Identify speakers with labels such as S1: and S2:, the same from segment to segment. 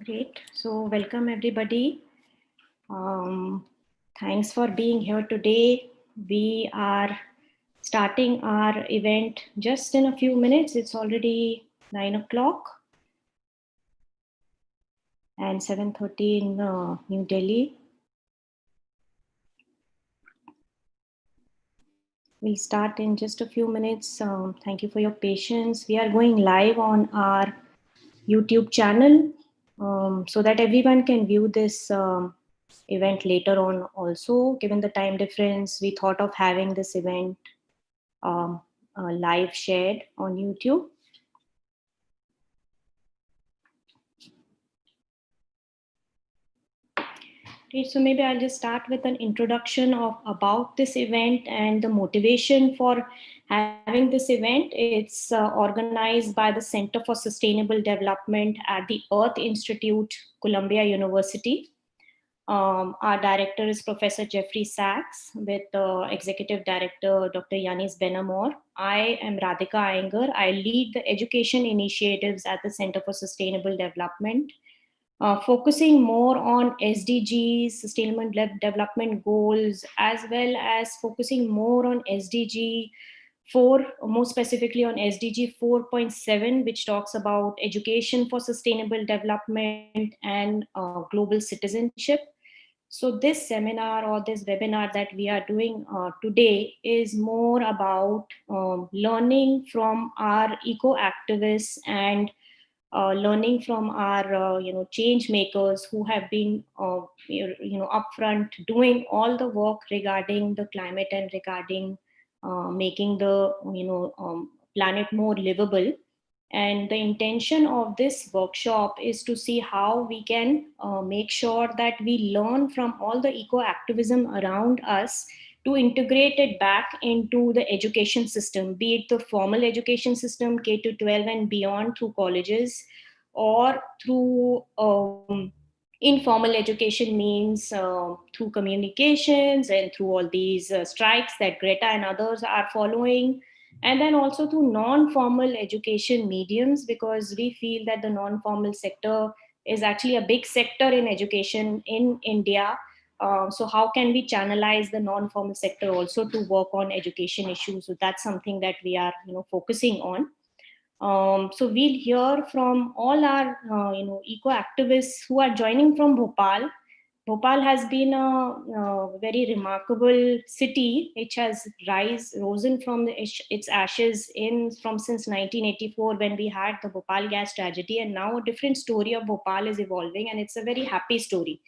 S1: Great. So welcome everybody. Thanks for being here today. We are starting our event just in a few minutes. It's already 9 o'clock and 7:30 in New Delhi. We'll start in just a few minutes. Thank you for your patience. We are going live on our YouTube channel so that everyone can view this event later on also. Given the time difference, we thought of having this event live shared on YouTube. Okay, so maybe I'll just start with an introduction of about this event and the motivation for having this event. It's organized by the Center for Sustainable Development at the Earth Institute, Columbia University. Our director is Professor Jeffrey Sachs with Executive Director Dr. Yanis Benamor. I am Radhika Iyengar. I lead the education initiatives at the Center for Sustainable Development, focusing more on SDGs, Sustainable Development Goals, as well as focusing more on SDG 4, more specifically on SDG 4.7, which talks about education for sustainable development and global citizenship. So this seminar or this webinar that we are doing today is more about learning from our eco activists and learning from our change makers who have been upfront doing all the work regarding the climate and regarding making the planet more livable. And the intention of this workshop is to see how we can make sure that we learn from all the eco activism around us to integrate it back into the education system, be it the formal education system, K to 12 and beyond through colleges, or through informal education means through communications and through all these strikes that Greta and others are following, and then also through non-formal education mediums, because we feel that the non-formal sector is actually a big sector in education in India. So how can we channelize the non-formal sector also to work on education issues? So that's something that we are focusing on. So we'll hear from all our eco activists who are joining from Bhopal. Bhopal has been a very remarkable city. It has risen from its ashes from since 1984 when we had the Bhopal gas tragedy, and now a different story of Bhopal is evolving, and it's a very happy story.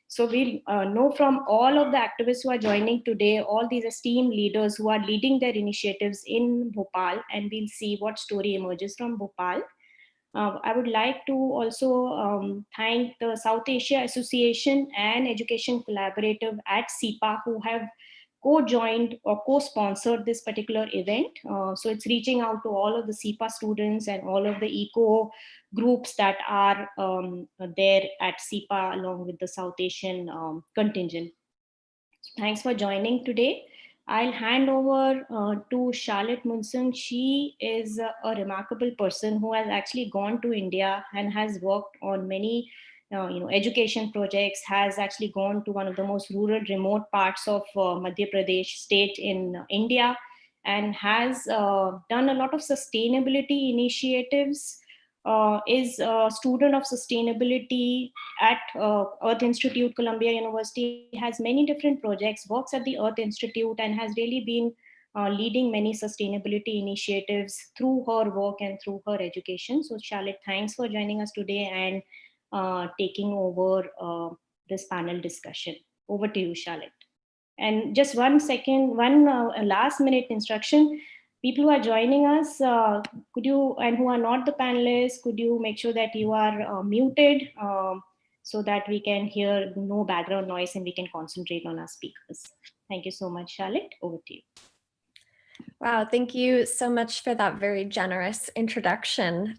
S1: So we'll know from all of the activists who are joining today, all these esteemed leaders who are leading their initiatives in Bhopal, and we'll see what story emerges from Bhopal. I would like to also thank the South Asia Association and Education Collaborative at SIPA who have co-joined or co-sponsored this particular event. So it's reaching out to all of the SIPA students and all of the eco groups that are there at SIPA along with the South Asian contingent. Thanks for joining today. I'll hand over to Charlotte Munson. She is a remarkable person who has actually gone to India and has worked on many education projects, has actually gone to one of the most rural, remote parts of Madhya Pradesh state in India, and has done a lot of sustainability initiatives, is a student of sustainability at Earth Institute, Columbia University, has many different projects, works at the Earth Institute, and has really been leading many sustainability initiatives through her work and through her education. So Charlotte, thanks for joining us today and taking over this panel discussion. Over to you, Charlotte. And just one last minute instruction. People who are joining us, could you, and who are not the panelists, could you make sure that you are muted so that we can hear no background noise and we can concentrate on our speakers. Thank you so much, Charlotte. Over to you.
S2: Wow, thank you so much for that very generous introduction.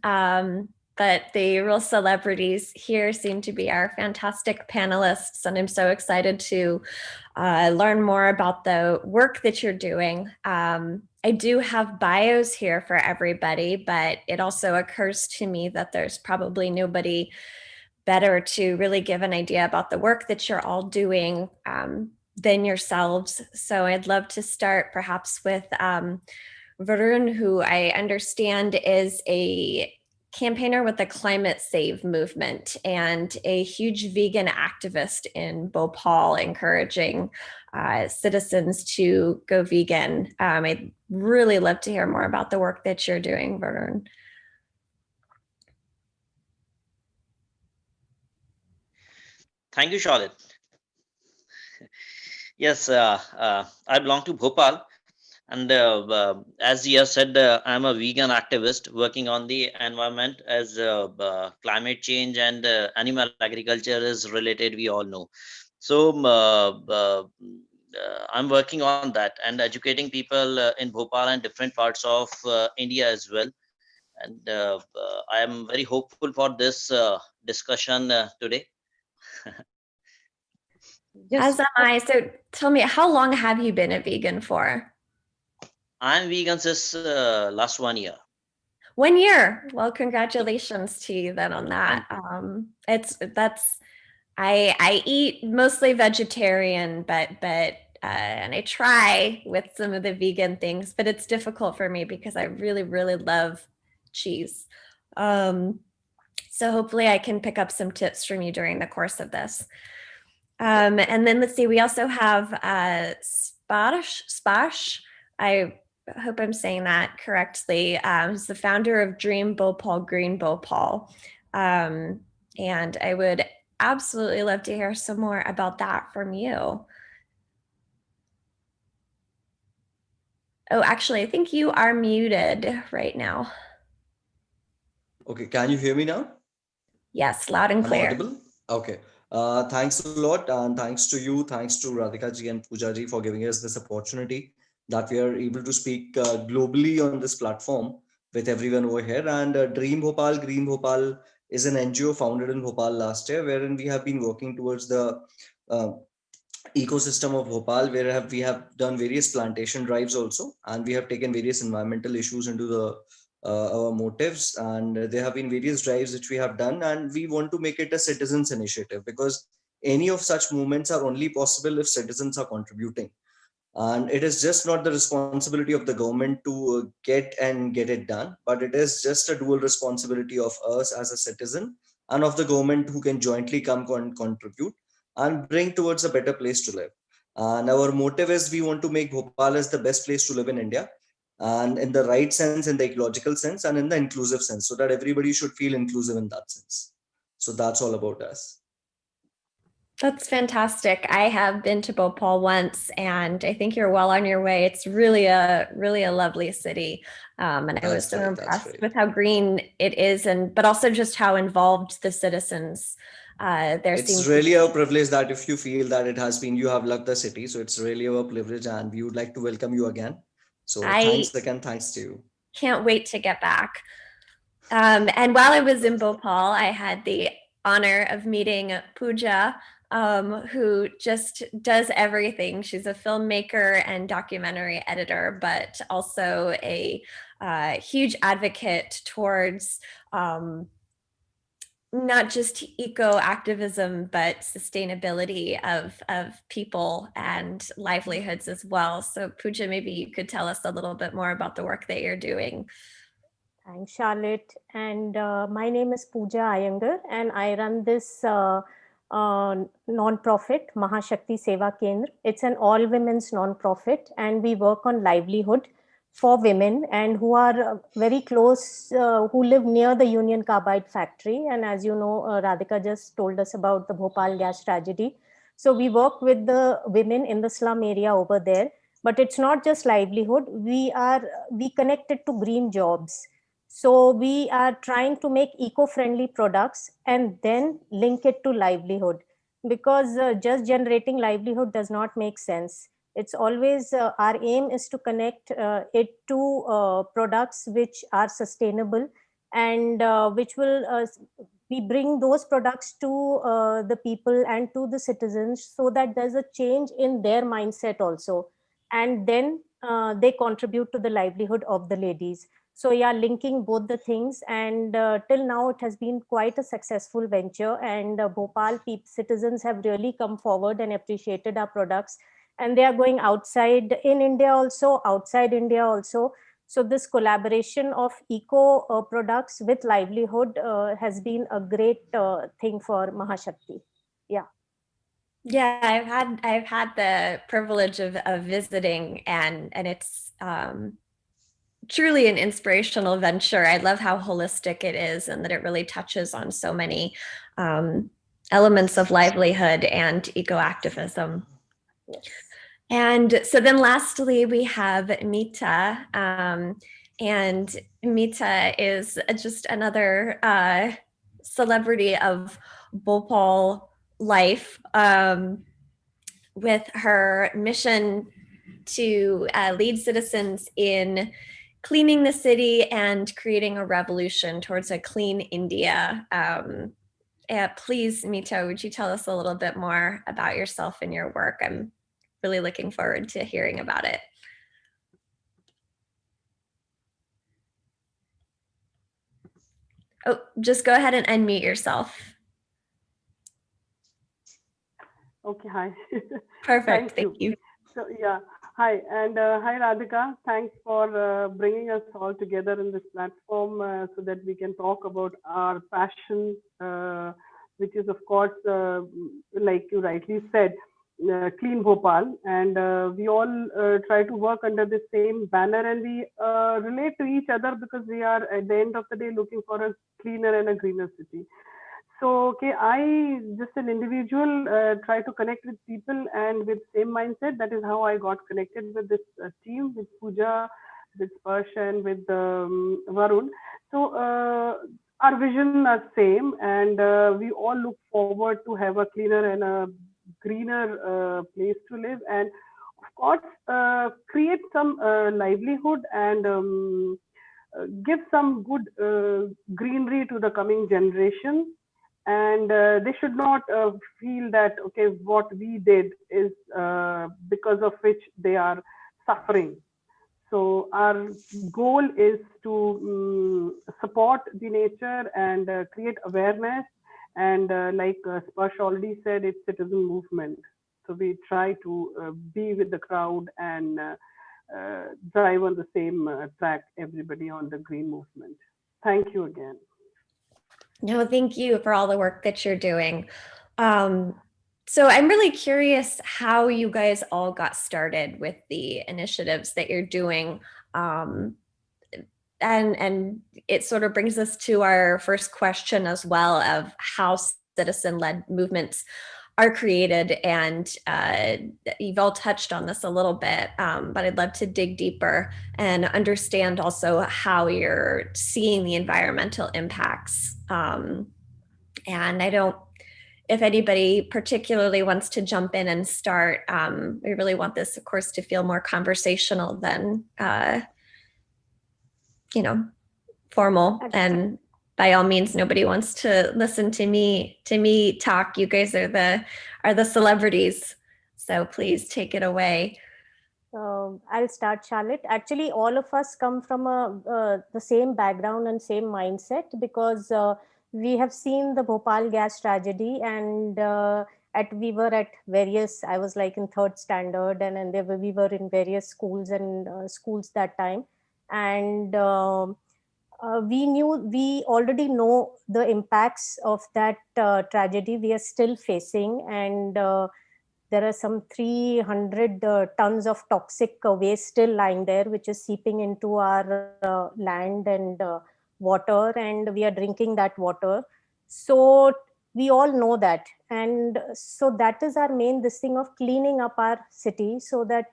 S2: But the real celebrities here seem to be our fantastic panelists, and I'm so excited to learn more about the work that you're doing. I do have bios here for everybody, but it also occurs to me that there's probably nobody better to really give an idea about the work that you're all doing than yourselves. So I'd love to start perhaps with Varun, who I understand is a campaigner with the Climate Save movement and a huge vegan activist in Bhopal, encouraging citizens to go vegan. I'd really love to hear more about the work that you're doing, Varun.
S3: Thank you, Charlotte. Yes, I belong to Bhopal, and as you have said, I'm a vegan activist working on the environment as climate change and animal agriculture is related. We all know. So I'm working on that and educating people in Bhopal and different parts of India as well. And I am very hopeful for this discussion today.
S2: As am I. So tell me, how long have you been a vegan for?
S3: I'm vegan since last 1 year.
S2: 1 year. Well, congratulations to you then on that. I eat mostly vegetarian, but and I try with some of the vegan things, but it's difficult for me because I really, really love cheese. So hopefully I can pick up some tips from you during the course of this. And then let's see, we also have Spash. I hope I'm saying that correctly. He's the founder of Dream Bhopal, Green Bhopal. And I would absolutely love to hear some more about that from you. Oh, actually, I think you are muted right now.
S4: Okay, can you hear me now?
S2: Yes, loud and clear.
S4: I'm audible? Okay. Thanks a lot, and thanks to you, thanks to Radhika ji and Pooja ji for giving us this opportunity that we are able to speak globally on this platform with everyone over here. And Dream Bhopal, Green Bhopal is an NGO founded in Bhopal last year, wherein we have been working towards the uh, ecosystem of Bhopal, where we have done various plantation drives also, and we have taken various environmental issues into the our motives, and there have been various drives which we have done, and we want to make it a citizens initiative because any of such movements are only possible if citizens are contributing, and it is just not the responsibility of the government to get it done, but it is just a dual responsibility of us as a citizen and of the government who can jointly come and contribute and bring towards a better place to live. And our motive is we want to make Bhopal as the best place to live in India, and in the right sense, in the ecological sense, and in the inclusive sense, so that everybody should feel inclusive in that sense. So that's all about us.
S2: That's fantastic. I have been to Bhopal once, and I think you're well on your way. It's really a lovely city, and I was so impressed with how green it is, but also just how involved the citizens.
S4: It's really a privilege that if you feel that it has been, you have loved the city. So it's really a privilege, and we would like to welcome you again. So thanks again, thanks to you.
S2: Can't wait to get back. And while I was in Bhopal, I had the honor of meeting Pooja, who just does everything. She's a filmmaker and documentary editor, but also a huge advocate towards not just eco-activism, but sustainability of people and livelihoods as well. So Pooja, maybe you could tell us a little bit more about the work that you're doing.
S5: Thanks, Charlotte. And my name is Pooja Iyengar, and I run this non-profit, Mahashakti Seva Kendra. It's an all-women's non-profit, and we work on livelihood for women and who are very close, who live near the Union Carbide factory. And as you know, Radhika just told us about the Bhopal gas tragedy. So we work with the women in the slum area over there. But it's not just livelihood. We connect it to green jobs. So we are trying to make eco-friendly products and then link it to livelihood, because just generating livelihood does not make sense. It's always our aim is to connect it to products which are sustainable and which will we bring those products to the people and to the citizens so that there's a change in their mindset also, and then they contribute to the livelihood of the ladies. So yeah, linking both the things, and till now it has been quite a successful venture, and Bhopal citizens have really come forward and appreciated our products, and they are going outside in India also, outside India also. So this collaboration of eco products with livelihood has been a great thing for Mahashakti. Yeah.
S2: Yeah, I've had the privilege of visiting, and it's truly an inspirational venture. I love how holistic it is, and that it really touches on so many elements of livelihood and eco-activism.
S5: Yes.
S2: And so then lastly, we have Mita. And Mita is just another celebrity of Bhopal life, with her mission to lead citizens in cleaning the city and creating a revolution towards a clean India. Please, Mita, would you tell us a little bit more about yourself and your work? I'm really looking forward to hearing about it. Oh, just go ahead and unmute yourself.
S6: Okay, hi.
S2: Perfect, thank you.
S6: So yeah, hi, and hi Radhika. Thanks for bringing us all together in this platform so that we can talk about our passion, which is of course, like you rightly said, Clean Bhopal, and we all try to work under the same banner, and we relate to each other because we are at the end of the day looking for a cleaner and a greener city. So, okay, I just an individual try to connect with people and with same mindset. That is how I got connected with this team, with Pooja, with Sparsh, and with Varun. So our vision are same, and we all look forward to have a cleaner and a greener place to live, and of course, create some livelihood and give some good greenery to the coming generation, and they should not feel that okay what we did is because of which they are suffering. So our goal is to support the nature and create awareness, and like Sparsh already said, it's citizen movement. So we try to be with the crowd and drive on the same track, everybody on the green movement. Thank you again.
S2: No, thank you for all the work that you're doing. So I'm really curious how you guys all got started with the initiatives that you're doing. And it sort of brings us to our first question as well, of how citizen-led movements are created. And you've all touched on this a little bit, but I'd love to dig deeper and understand also how you're seeing the environmental impacts. And I don't, if anybody particularly wants to jump in and start, we really want this, of course, to feel more conversational than, formal. And by all means, nobody wants to listen to me talk. You guys are the celebrities, so please take it away.
S5: I'll start, Charlotte. Actually, all of us come from the same background and same mindset, because we have seen the Bhopal gas tragedy, and we were at various, I was like in third standard, and we were in various schools and schools that time. And we already know the impacts of that tragedy we are still facing. And there are some 300 tons of toxic waste still lying there, which is seeping into our land and water, and we are drinking that water. So we all know that. And so that is our main, this thing of cleaning up our city, so that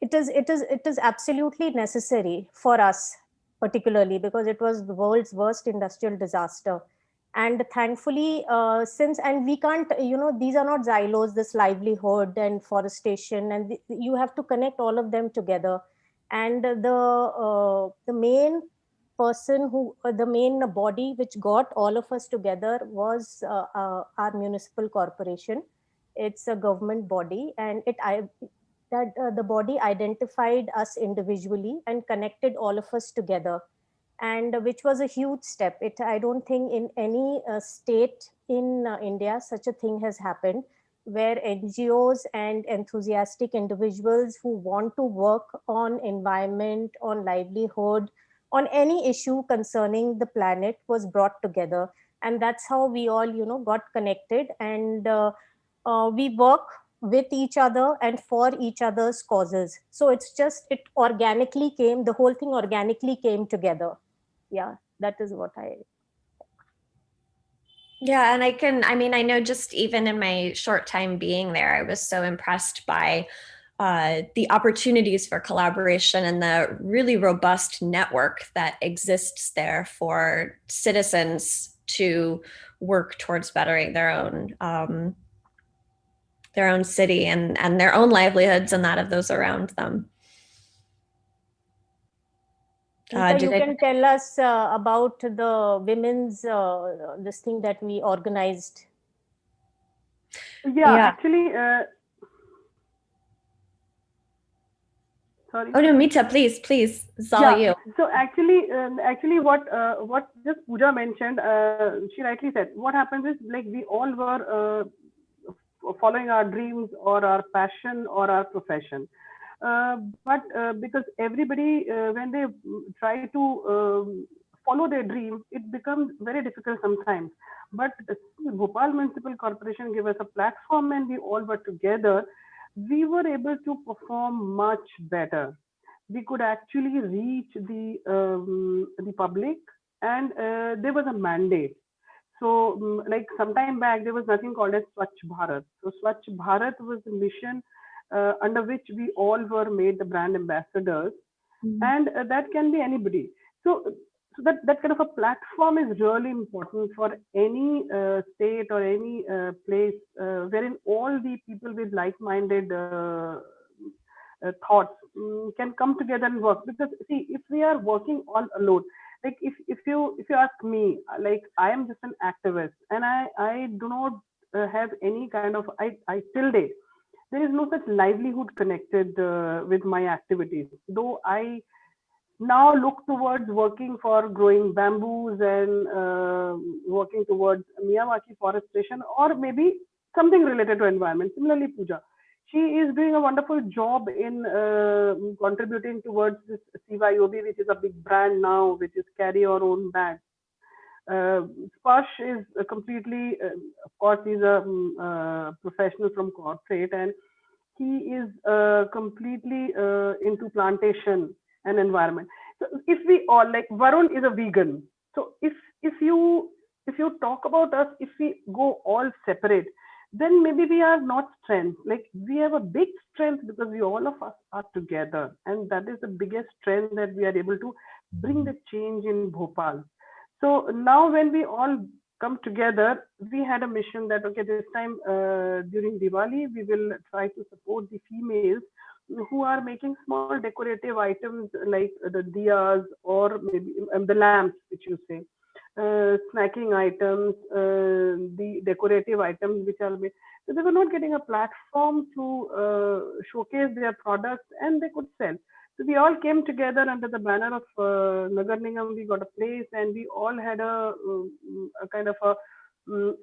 S5: it is absolutely necessary for us, particularly because it was the world's worst industrial disaster. And thankfully, since, and we can't, these are not silos, this livelihood and forestation, and you have to connect all of them together. And the main person who, the main body which got all of us together was our municipal corporation. It's a government body, and that the body identified us individually and connected all of us together, and which was a huge step. It, I don't think in any state in India such a thing has happened, where NGOs and enthusiastic individuals who want to work on environment, on livelihood, on any issue concerning the planet was brought together. And that's how we all, got connected, and we work with each other and for each other's causes. So it's just, it organically came, the whole thing organically came together. Yeah, that is what I.
S2: Yeah, and I know just even in my short time being there, I was so impressed by the opportunities for collaboration and the really robust network that exists there for citizens to work towards bettering their own city and their own livelihoods and that of those around them.
S5: Mita, you can tell us about the women's this thing that we organized.
S6: Yeah, actually, sorry.
S2: Oh no, Mita, please, it's all you.
S6: So actually, what just Pooja mentioned, she rightly said. What happens is, like, we all were following our dreams or our passion or our profession, but because everybody, when they try to follow their dream, it becomes very difficult sometimes. But Bhopal Municipal Corporation gave us a platform, and we all were together. We were able to perform much better. We could actually reach the public, and there was a mandate. So, like sometime back, there was nothing called as Swachh Bharat. So, Swachh Bharat was a mission under which we all were made the brand ambassadors, and that can be anybody. So that kind of a platform is really important for any state or any place wherein all the people with like-minded thoughts can come together and work. Because see, if we are working all alone, like if you ask me, like I am just an activist, and I do not have any kind of, I till date there is no such livelihood connected with my activities, though I now look towards working for growing bamboos and working towards Miyawaki forestation, or maybe something related to environment. Similarly, Pooja, she is doing a wonderful job in contributing towards this CYOB, which is a big brand now, which is carry your own bag. Sparsh is completely, of course, he's a professional from corporate, and he is completely into plantation and environment. So if we all, like Varun is a vegan, so if you talk about us, if we go all separate, then maybe we are not strength. Like we have a big strength because we all of us are together, and that is the biggest strength that we are able to bring the change in Bhopal. So now when we all come together, we had a mission that, okay, this time during Diwali, we will try to support the females who are making small decorative items like the diyas, or maybe the lamps, which you say, snacking items, the decorative items which are made. So they were not getting a platform to showcase their products, and they could sell. So we all came together under the banner of Nagar Nigam. We got a place, and we all had a kind of a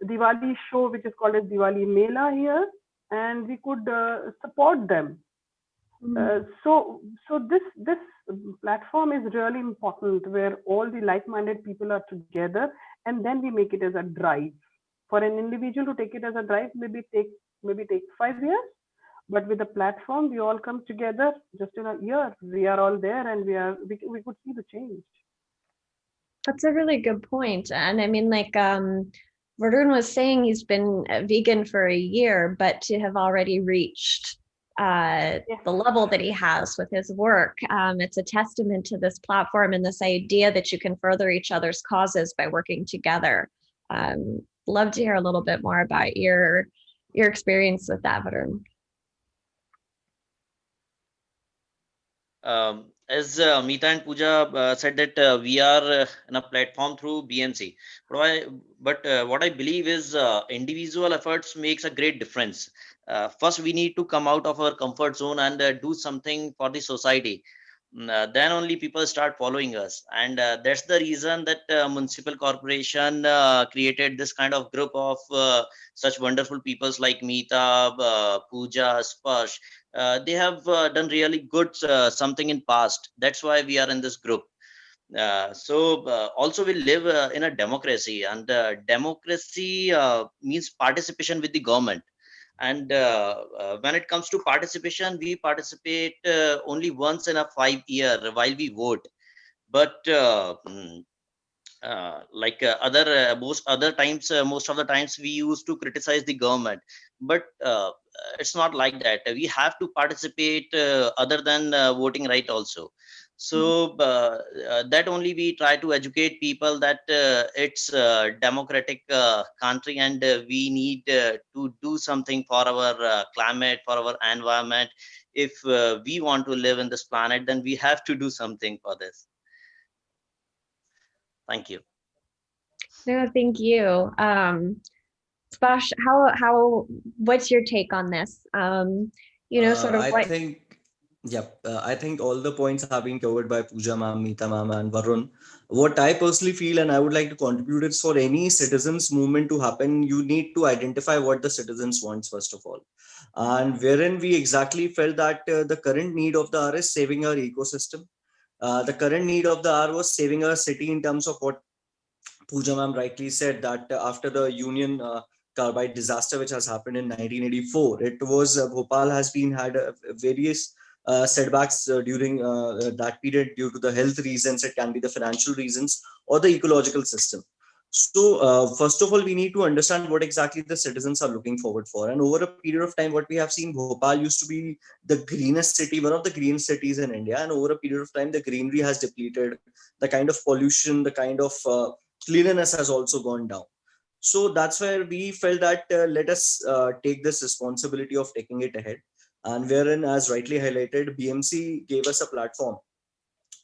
S6: Diwali show, which is called as Diwali Mela here, and we could support them. So this platform is really important, where all the like-minded people are together, and then we make it as a drive. For an individual to take it as a drive, maybe take 5 years, but with the platform, we all come together just in a year. We are all there, and we could see the change.
S2: That's a really good point. And I mean, like Varun was saying, he's been a vegan for a year, but to have already reached the level that he has with his work, it's a testament to this platform and this idea that you can further each other's causes by working together. Love to hear a little bit more about your experience with that, Varun.
S3: As Mita and Pooja said that we are in a platform through BNC, but what I believe is individual efforts makes a great difference. first we need to come out of our comfort zone and do something for the society. Then only people start following us, and that's the reason that municipal corporation created this kind of group of such wonderful peoples like Mita, Pooja, Sparsh. They have done really good something in past. That's why we are in this group. Also we live in a democracy, and democracy means participation with the government. And when it comes to participation, we participate only once in a 5 year while we vote. But like other most other times most of the times we used to criticize the government, but it's not like that. We have to participate other than voting right also. So that only we try to educate people that it's a democratic country, and we need to do something for our climate, for our environment. If we want to live in this planet, then we have to do something for this. Thank you.
S2: No, thank you. Spash, what's your take on this? Sort of
S4: I
S2: what.
S4: think, yep, I think all the points have been covered by Pooja ma'am, Meeta ma'am, and Varun. What I personally feel, and I would like to contribute, is for any citizens movement to happen, you need to identify what the citizens wants first of all, and wherein we exactly felt that the current need of the hour is saving our ecosystem. The current need of the hour was saving our city in terms of what Pooja ma'am rightly said, that after the Union Carbide disaster which has happened in 1984, it was Bhopal has been had various setbacks during that period due to the health reasons. It can be the financial reasons or the ecological system. So first of all, we need to understand what exactly the citizens are looking forward for. And over a period of time, what we have seen, Bhopal used to be the greenest city, one of the green cities in India. And over a period of time, the greenery has depleted. The kind of pollution, the kind of cleanliness has also gone down. So that's where we felt that let us take this responsibility of taking it ahead. And wherein, as rightly highlighted, BMC gave us a platform.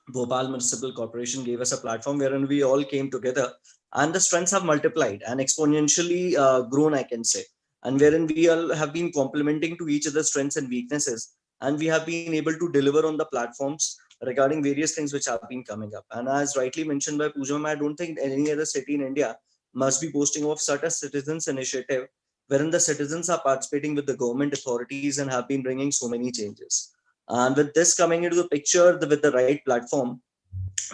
S4: Bhopal Municipal Corporation gave us a platform wherein we all came together, and the strengths have multiplied and exponentially grown, I can say. And wherein we all have been complementing to each other's strengths and weaknesses, and we have been able to deliver on the platforms regarding various things which have been coming up. And as rightly mentioned by Pooja, I don't think any other city in India must be boasting of such a citizens initiative wherein the citizens are participating with the government authorities and have been bringing so many changes. And with this coming into the picture, with the right platform,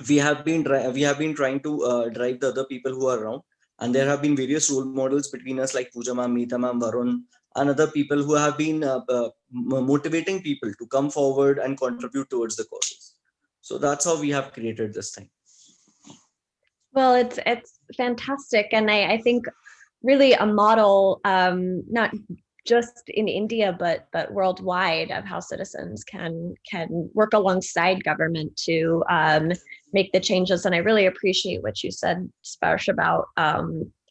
S4: we have been trying to drive the other people who are around, and there have been various role models between us like Pooja ma'am, Meeta ma'am, Varun, and other people who have been motivating people to come forward and contribute towards the causes. So that's how we have created this thing.
S2: Well, it's fantastic, and I think really a model, not just in India but worldwide, of how citizens can work alongside government to make the changes. And I really appreciate what you said, Sparsh, about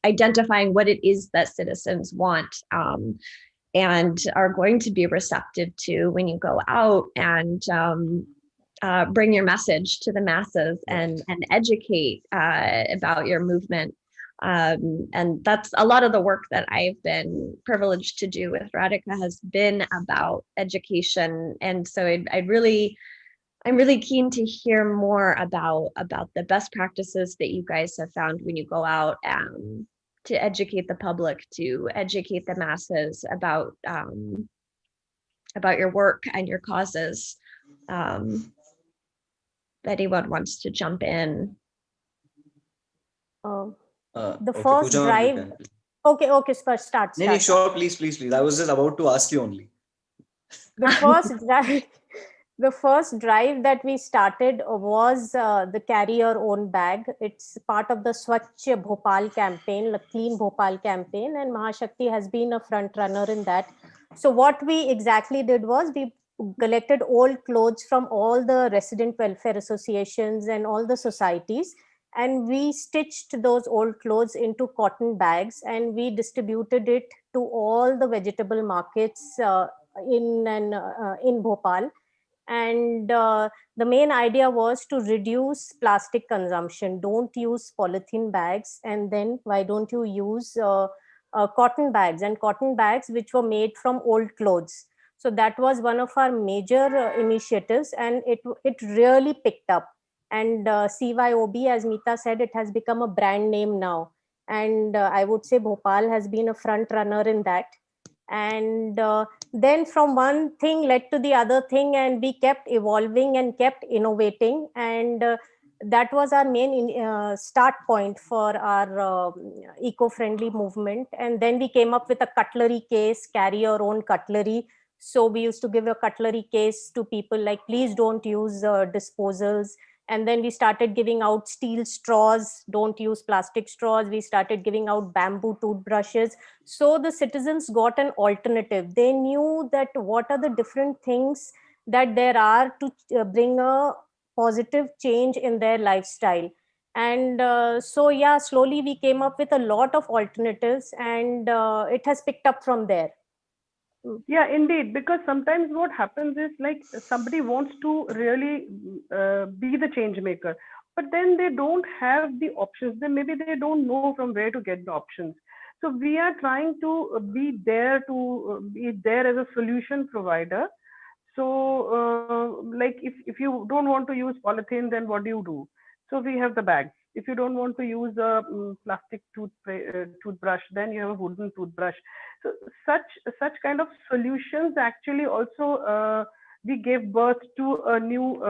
S2: identifying what it is that citizens want and are going to be receptive to when you go out and bring your message to the masses and educate about your movement. And that's a lot of the work that I've been privileged to do with Radhika has been about education. And so I'm really keen to hear more about the best practices that you guys have found when you go out to educate the public, to educate the masses about your work and your causes. Anyone wants to jump in?
S5: The
S4: Okay,
S5: first
S4: Pooja ma'am, you
S5: drive.
S4: can.
S5: Okay, start.
S4: No, sure, please. I was just about to ask you only.
S5: The first drive. The first drive that we started was the carry your own bag. It's part of the Swachh Bhopal campaign, the Clean Bhopal campaign, and Mahashakti has been a front runner in that. So what we exactly did was we collected old clothes from all the resident welfare associations and all the societies, and we stitched those old clothes into cotton bags, and we distributed it to all the vegetable markets in Bhopal. And the main idea was to reduce plastic consumption. Don't use polythene bags, and then why don't you use cotton bags, and cotton bags which were made from old clothes. So that was one of our major initiatives, and it really picked up. And CYOB, as Mita said, it has become a brand name now. And I would say Bhopal has been a front runner in that. And then from one thing led to the other thing, and we kept evolving and kept innovating. And that was our main start point for our eco-friendly movement. And then we came up with a cutlery case, carry your own cutlery. So we used to give a cutlery case to people, like, please don't use disposals. And then we started giving out steel straws, don't use plastic straws. We started giving out bamboo toothbrushes. So the citizens got an alternative. They knew that what are the different things that there are to bring a positive change in their lifestyle. And so yeah, slowly we came up with a lot of alternatives, and it has picked up from there.
S6: Yeah, indeed, because sometimes what happens is, like, somebody wants to really be the change maker, but then they don't have the options. Then maybe they don't know from where to get the options. So we are trying to be there as a solution provider. So, like, if you don't want to use polythene, then what do you do? So we have the bags. If you don't want to use a plastic toothbrush, then you have a wooden toothbrush. So such kind of solutions actually also, we gave birth to a new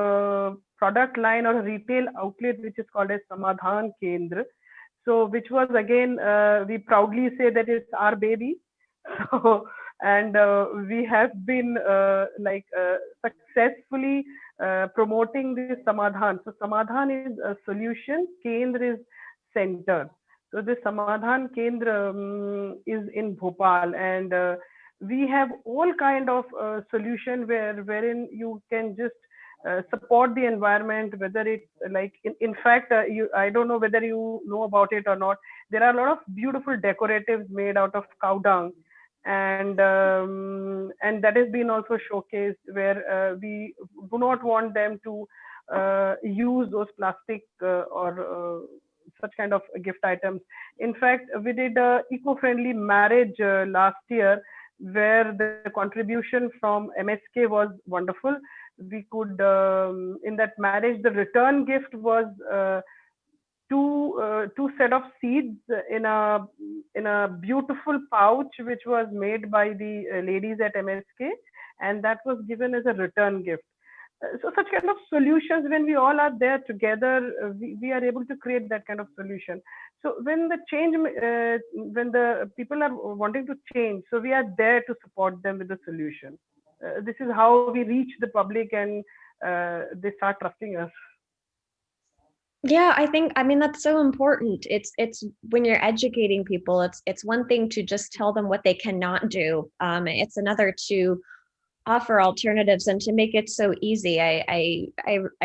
S6: product line or a retail outlet which is called as Samadhan Kendra. So which was again, we proudly say that it's our baby. So, and we have been successfully promoting this Samadhan. So Samadhan is a solution, Kendra is center. So this Samadhan Kendra is in Bhopal, and we have all kind of solution wherein you can just support the environment, whether it's like, in fact, I don't know whether you know about it or not. There are a lot of beautiful decoratives made out of cow dung, and that has been also showcased, where we do not want them to use those plastic or such kind of gift items. In fact, we did a eco-friendly marriage last year, where the contribution from MSK was wonderful. We could, in that marriage, the return gift was two set of seeds in a beautiful pouch, which was made by the ladies at MSK, and that was given as a return gift. So such kind of solutions, when we all are there together, we are able to create that kind of solution. So when the change, when the people are wanting to change, so we are there to support them with the solution. This is how we reach the public, and they start trusting us.
S2: Yeah, I mean, that's so important. It's when you're educating people, it's one thing to just tell them what they cannot do. It's another to offer alternatives and to make it so easy. I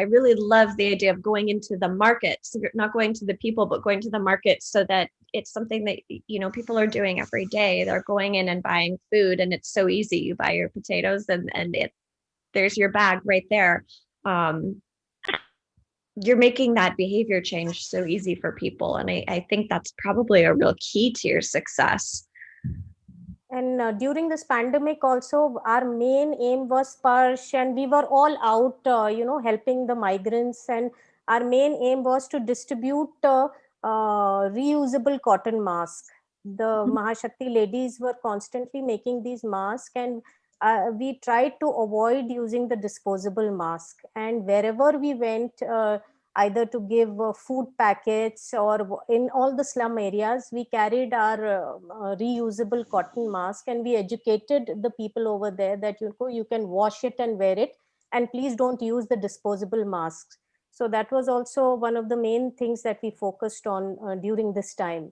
S2: really love the idea of going into the market. So you're not going to the people, but going to the market, so that it's something that, you know, people are doing every day. They're going in and buying food, and it's so easy. You buy your potatoes, and there's your bag right there. You're making that behavior change so easy for people. And I think that's probably a real key to your success.
S5: And during this pandemic also, our main aim was Sparsh, and we were all out, helping the migrants. And our main aim was to distribute reusable cotton masks. The Mahashakti ladies were constantly making these masks, and we tried to avoid using the disposable mask. And wherever we went, either to give food packets, or in all the slum areas, we carried our reusable cotton mask, and we educated the people over there that you can wash it and wear it, and please don't use the disposable masks. So that was also one of the main things that we focused on during this time.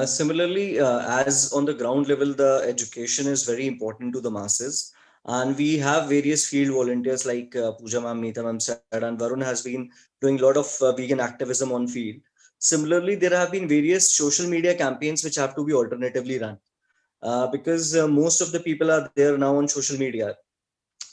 S4: Similarly, as on the ground level, the education is very important to the masses. And we have various field volunteers like Pooja ma'am, Mita ma'am said, and Varun has been doing a lot of vegan activism on field. Similarly, there have been various social media campaigns which have to be alternatively run, because most of the people are there now on social media.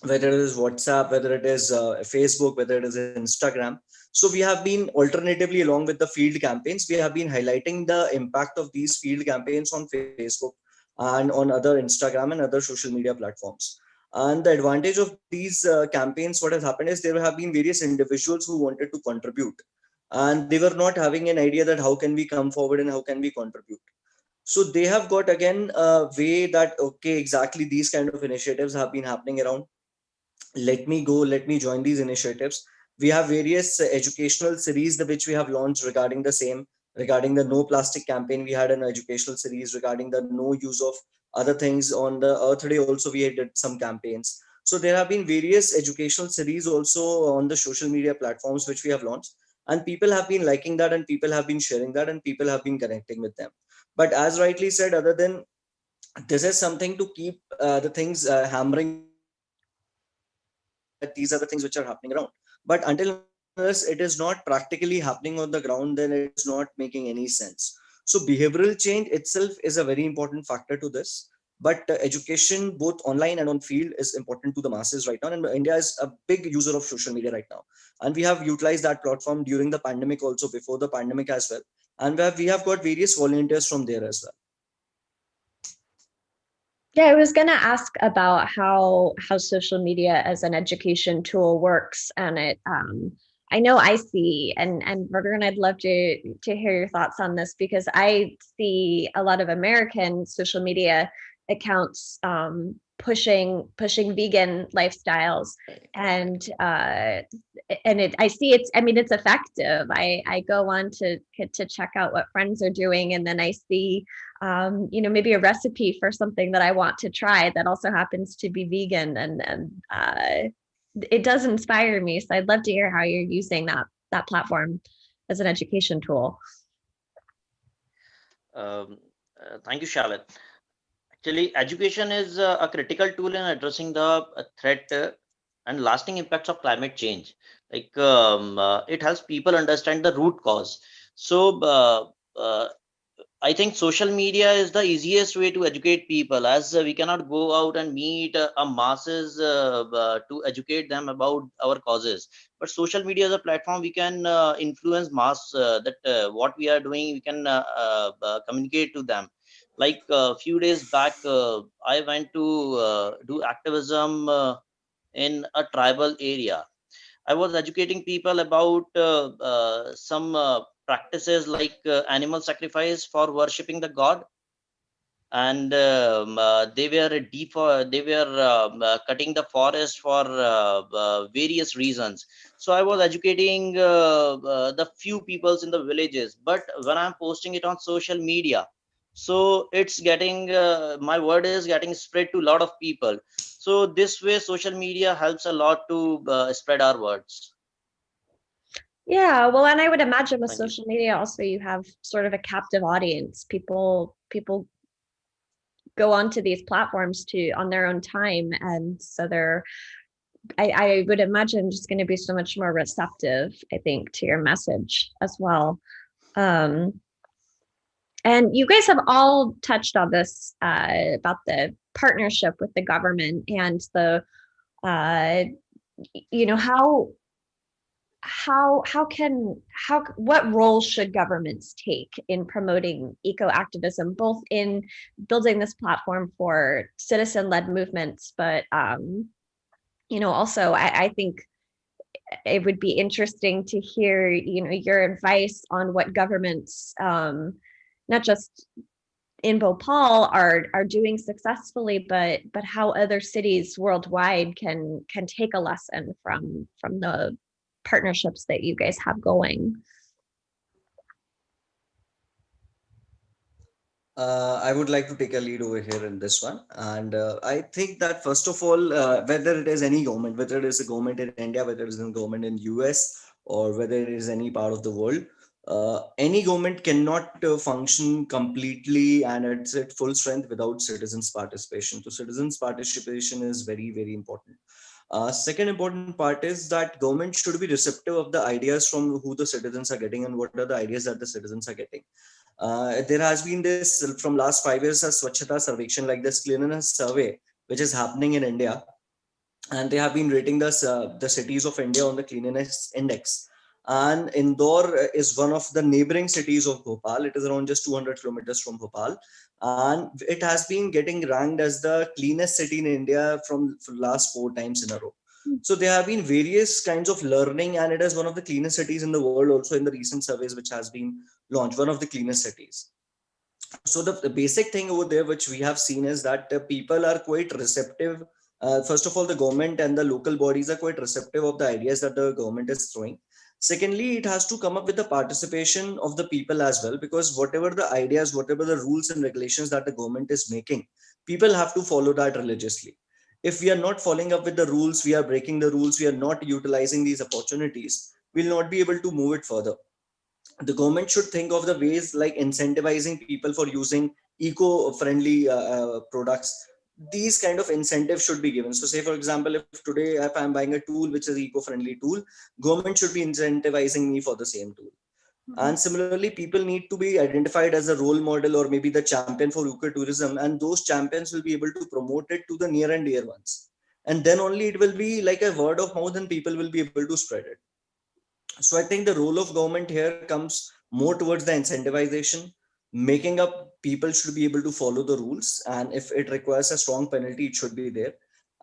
S4: whether it is WhatsApp, whether it is Facebook, whether it is Instagram. So we have been alternatively, along with the field campaigns, we have been highlighting the impact of these field campaigns on Facebook and on other Instagram and other social media platforms. And the advantage of these campaigns, what has happened is there have been various individuals who wanted to contribute, and they were not having an idea that how can we come forward and how can we contribute. So they have got again a way that okay, exactly these kind of initiatives have been happening around. Let me go, let me join these initiatives. We have various educational series which we have launched regarding the same. Regarding the no plastic campaign, we had an educational series. Regarding the no use of other things, on the Earth Day also we did some campaigns. So there have been various educational series also on the social media platforms which we have launched, and people have been liking that, and people have been sharing that, and people have been connecting with them. But as rightly said, other than this is something to keep the things hammering on the ground, that these are the things which are happening around. But until unless it is not practically happening on the ground, then it is not making any sense. So behavioral change itself is a very important factor to this. But education both online and on field is important to the masses right now, and India is a big user of social media right now, and we have utilized that platform during the pandemic, also before the pandemic as well. And we have got various volunteers from there as well.
S2: Yeah, I was going to ask about how social media as an education tool works, and it. I know I see, and Varun, I'd love to hear your thoughts on this, because I see a lot of American social media accounts pushing vegan lifestyles, and I see it's, I mean, it's effective. I go on to check out what friends are doing, and then I see maybe a recipe for something that I want to try that also happens to be vegan, and it does inspire me. So I'd love to hear how you're using that platform as an education tool.
S3: Thank you, Charlotte. Actually, education is a critical tool in addressing the threat and lasting impacts of climate change. It helps people understand the root cause. So I think social media is the easiest way to educate people, as we cannot go out and meet a masses to educate them about our causes. But social media is a platform we can influence mass, that what we are doing, we can communicate to them. Like a few days back, I went to do activism in a tribal area. I was educating people about some practices like animal sacrifice for worshipping the god, and they were cutting the forest for various reasons. So I was educating the few peoples in the villages, but when I'm posting it on social media, so it's getting my word is getting spread to a lot of people. So this way social media helps a lot to spread our words.
S2: Yeah, well, and I would imagine with
S3: Thank you.
S2: social media also you have sort of a captive audience. People go onto these platforms to on their own time, and so I would imagine just going to be so much more receptive, I think, to your message as well. And you guys have all touched on this about the partnership with the government and the what role should governments take in promoting eco activism, both in building this platform for citizen-led movements, but also I think it would be interesting to hear your advice on what governments, not just in Bhopal, are doing successfully, but how other cities worldwide can take a lesson from the partnerships that you guys have going.
S4: I would like to take a lead over here in this one. And I think that first of all, whether it is any government, whether it is a government in India, whether it is a government in US, or whether it is any part of the world, any government cannot function completely and at its full strength without citizens' participation. So citizens' participation is very, very important. Second important part is that government should be receptive of the ideas from who the citizens are getting and what are the ideas that the citizens are getting. There has been this from last 5 years a Swachhata Sarvekshan, like this cleanliness survey, which is happening in India. and they have been rating the cities of India on the cleanliness index. And Indore is one of the neighboring cities of Bhopal. It is around just 200 kilometers from Bhopal, and it has been getting ranked as the cleanest city in India for last 4 times in a row. So there have been various kinds of learning, and it is one of the cleanest cities in the world. Also, in the recent surveys which has been launched, one of the cleanest cities. So the basic thing over there which we have seen is that people are quite receptive. First of all, the government and the local bodies are quite receptive of the ideas that the government is throwing. Secondly, it has to come up with the participation of the people as well, because whatever the ideas, whatever the rules and regulations that the government is making, people have to follow that religiously. If we are not following up with the rules, we are breaking the rules, we are not utilizing these opportunities, we'll not be able to move it further. The government should think of the ways like incentivizing people for using eco-friendly products. These kind of incentives should be given. So say for example, if today if I'm buying a tool which is eco-friendly tool, government should be incentivizing me for the same tool. And similarly, people need to be identified as a role model or maybe the champion for ecotourism, and those champions will be able to promote it to the near and dear ones, and then only it will be like a word of mouth and people will be able to spread it. So I think the role of government here comes more towards the incentivization, making up people should be able to follow the rules, and if it requires a strong penalty, it should be there.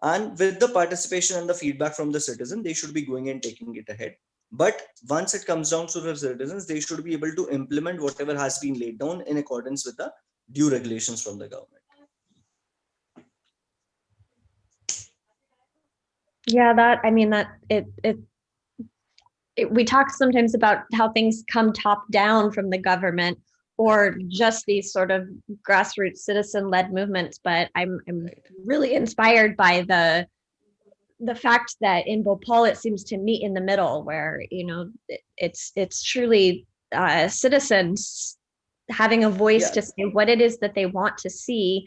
S4: And with the participation and the feedback from the citizen, they should be going and taking it ahead. But once it comes down to the citizens, they should be able to implement whatever has been laid down in accordance with the due regulations from the government.
S2: Yeah, that, I mean, that we talk sometimes about how things come top down from the government or just these sort of grassroots citizen-led movements, but I'm really inspired by the fact that in Bhopal it seems to meet in the middle, where it's truly citizens having a voice to say what it is that they want to see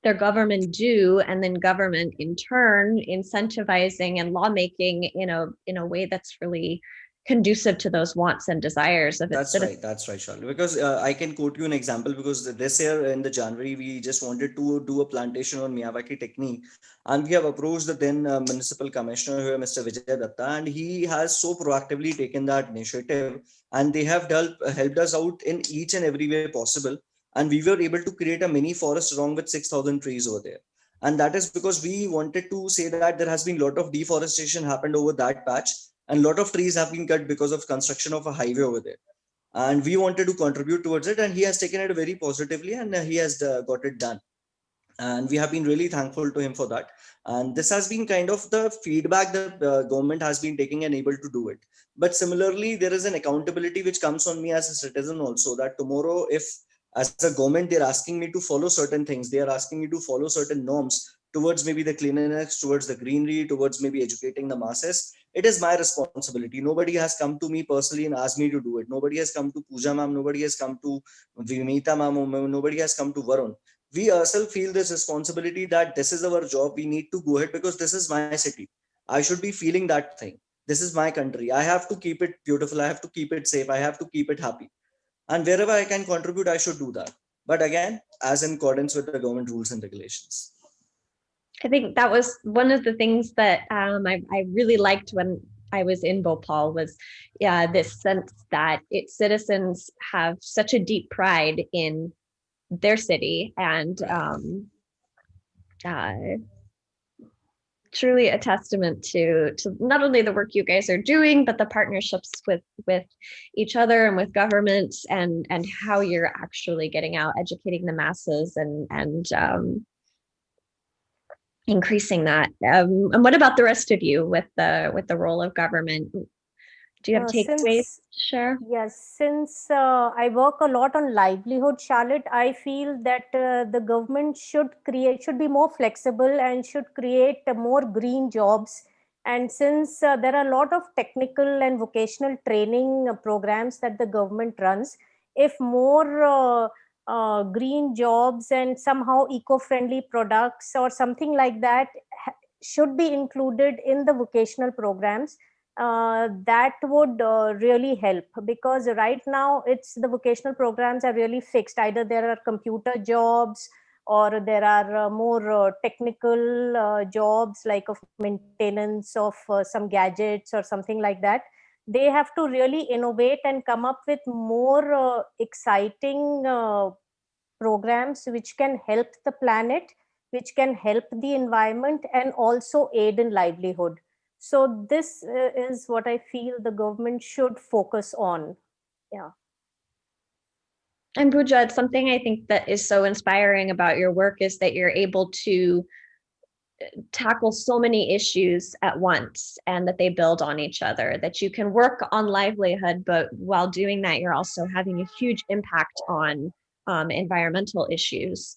S2: their government do, and then government in turn incentivizing and lawmaking in a way that's really conducive to those wants and desires of its citizens.
S4: That's right, Charlie. Because I can quote you an example, because this year in the January, we just wanted to do a plantation on Miyawaki technique. And we have approached the then municipal commissioner here, Mr. Vijay Datta, and he has so proactively taken that initiative. And they have helped us out in each and every way possible. And we were able to create a mini forest along with 6,000 trees over there. And that is because we wanted to say that there has been a lot of deforestation happened over that patch, and a lot of trees have been cut because of construction of a highway over there, and we wanted to contribute towards it, and he has taken it very positively, and he has got it done, and we have been really thankful to him for that. And this has been kind of the feedback that government has been taking and able to do it. But similarly, there is an accountability which comes on me as a citizen also, that tomorrow if as a government they're asking me to follow certain things, they are asking me to follow certain norms towards maybe the cleanliness, towards the greenery, towards maybe educating the masses, it is my responsibility. Nobody has come to me personally and asked me to do it. Nobody has come to Pooja ma'am, nobody has come to Mita ma'am, nobody has come to Varun. We ourselves feel this responsibility that this is our job, we need to go ahead because this is my city. I should be feeling that thing. This is my country, I have to keep it beautiful, I have to keep it safe, I have to keep it happy, and wherever I can contribute, I should do that, but again as in accordance with the government rules and regulations.
S2: I think that was one of the things that I really liked when I was in Bhopal was this sense that its citizens have such a deep pride in their city, and truly a testament to not only the work you guys are doing, but the partnerships with each other and with governments, and how you're actually getting out, educating the masses, and increasing that. And what about the rest of you with the role of government? Do you have takeaways to share?
S5: Yes, since I work a lot on livelihood, Charlotte, I feel that the government should be more flexible and should create more green jobs. And since there are a lot of technical and vocational training programs that the government runs, if more green jobs and somehow eco-friendly products or something like that should be included in the vocational programs, that would really help, because right now it's the vocational programs are really fixed. Either there are computer jobs or there are more technical jobs like of maintenance of some gadgets or something like that. They have to really innovate and come up with more exciting programs which can help the planet, which can help the environment, and also aid in livelihood. So this is what I feel the government should focus on. Yeah.
S2: And Pooja, it's something I think that is so inspiring about your work is that you're able to tackle so many issues at once and that they build on each other, that you can work on livelihood, but while doing that, you're also having a huge impact on environmental issues.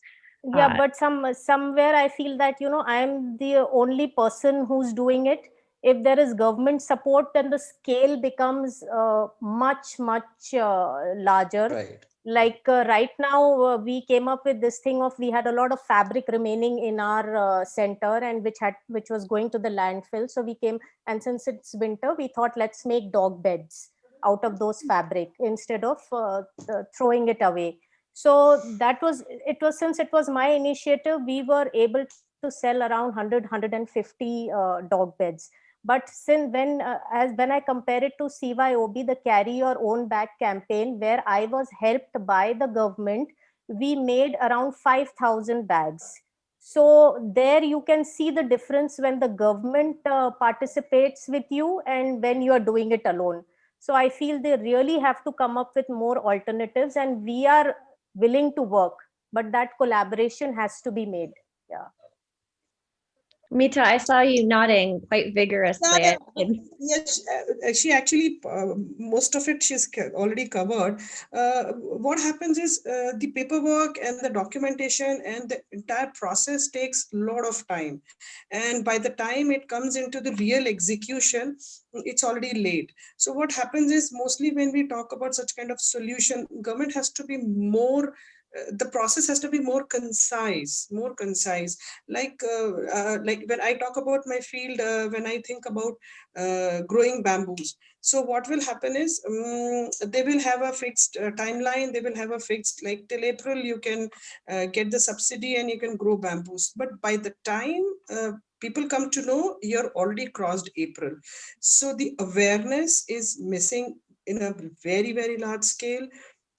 S5: Yeah, but somewhere I feel that, you know, I'm the only person who's doing it. If there is government support, then the scale becomes much larger.
S4: Right.
S5: Like right now, we came up with this thing of, we had a lot of fabric remaining in our center, and which was going to the landfill. So we came, and since it's winter, we thought, let's make dog beds out of those fabric instead of throwing it away. So that was, it was, since it was my initiative, we were able to sell around 150 dog beds. But since when I compare it to CYOB, the Carry Your Own Bag campaign, where I was helped by the government, we made around 5,000 bags. So there you can see the difference when the government participates with you and when you are doing it alone. So I feel they really have to come up with more alternatives, and we are willing to work, but that collaboration has to be made. Yeah.
S2: Mita, I saw you nodding quite vigorously.
S7: Yes, she actually, most of it she's already covered. What happens is the paperwork and the documentation and the entire process takes a lot of time. And by the time it comes into the real execution, it's already late. So what happens is, mostly when we talk about such kind of solution, government has to be more, the process has to be more concise. Like when I talk about my field, when I think about growing bamboos, so what will happen is, they will have a fixed timeline. They will have a fixed, like till April you can get the subsidy and you can grow bamboos. But by the time people come to know, you're already crossed April. So the awareness is missing in a very large scale.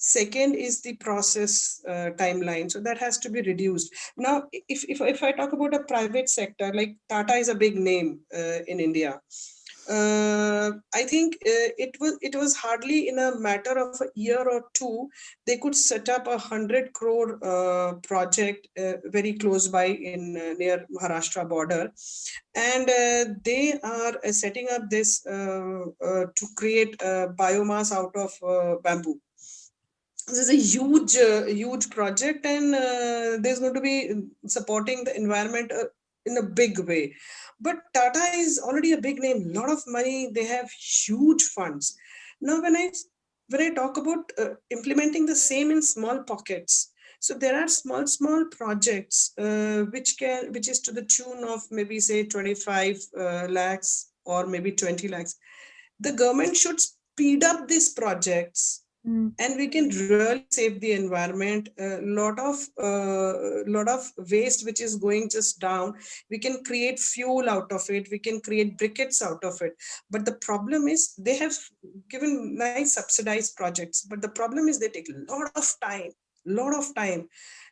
S7: Second is the process timeline. So that has to be reduced. Now, if I talk about a private sector, like Tata is a big name in India. I think it was hardly in a matter of a year or two, they could set up 100 crore project very close by in near Maharashtra border. And they are setting up this to create biomass out of bamboo. This is a huge project, and there's going to be supporting the environment in a big way. But Tata is already a big name, a lot of money, they have huge funds. Now when I talk about implementing the same in small pockets, so there are small projects which is to the tune of maybe say 25 lakhs or maybe 20 lakhs. The government should speed up these projects, and we can really save the environment. A lot of waste which is going just down, we can create fuel out of it, we can create briquettes out of it. But the problem is, they have given nice subsidized projects, but the problem is they take a lot of time.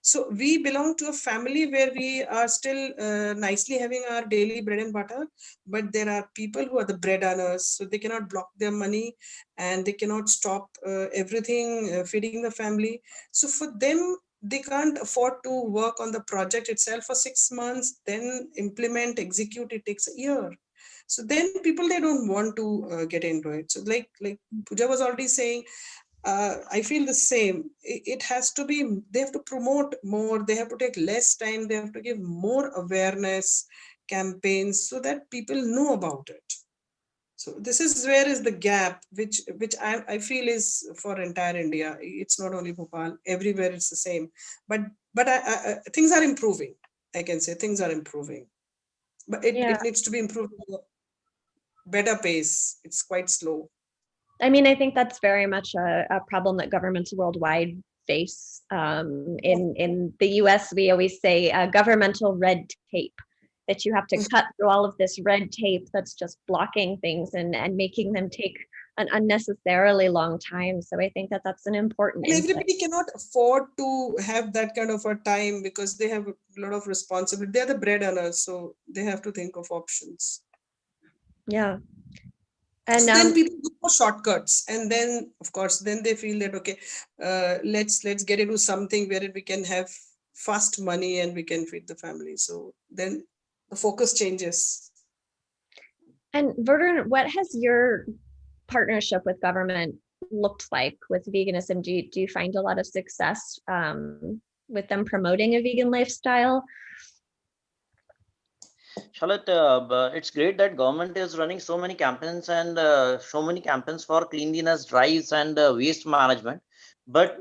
S7: So we belong to a family where we are still nicely having our daily bread and butter, but there are people who are the bread earners, so they cannot block their money and they cannot stop everything feeding the family. So for them, they can't afford to work on the project itself for 6 months, then implement, execute, it takes a year. So then people, they don't want to get into it. So like Pooja was already saying, I feel the same. It has to be, they have to promote more, they have to take less time, they have to give more awareness campaigns so that people know about it. So this is where is the gap, which I feel is for entire India. It's not only Bhopal, everywhere it's the same. But things are improving. I can say things are improving, but it needs to be improved at a better pace. It's quite slow.
S2: I mean, I think that's very much a problem that governments worldwide face. In the US, we always say governmental red tape, that you have to cut through all of this red tape that's just blocking things and making them take an unnecessarily long time. So I think that that's an important
S7: And
S2: insight.
S7: everybody cannot afford to have that kind of a time because they have a lot of responsibility. They're the bread earners, so they have to think of options.
S2: Yeah. And
S7: so then people look for shortcuts, and then of course then they feel that okay, let's get into something where we can have fast money and we can feed the family. So then the focus changes.
S2: And Verdun, what has your partnership with government looked like with veganism? Do you find a lot of success with them promoting a vegan lifestyle?
S3: Charlotte, it's great that government is running so many campaigns and so many campaigns for cleanliness drives and waste management. But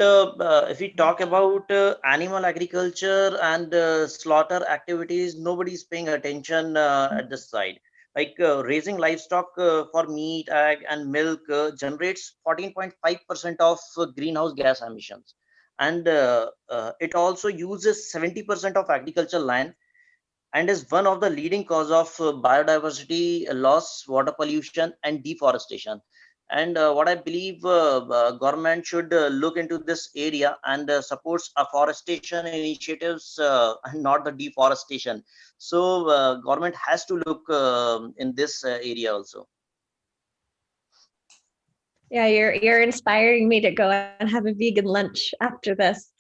S3: if we talk about animal agriculture and slaughter activities, nobody's paying attention at this side. Like raising livestock for meat, egg, and milk generates 14.5% of greenhouse gas emissions. And it also uses 70% of agricultural land and is one of the leading cause of biodiversity loss, water pollution, and deforestation. And what I believe government should look into this area and supports afforestation initiatives and not the deforestation. So government has to look in this area also.
S2: Yeah, you're inspiring me to go and have a vegan lunch after this.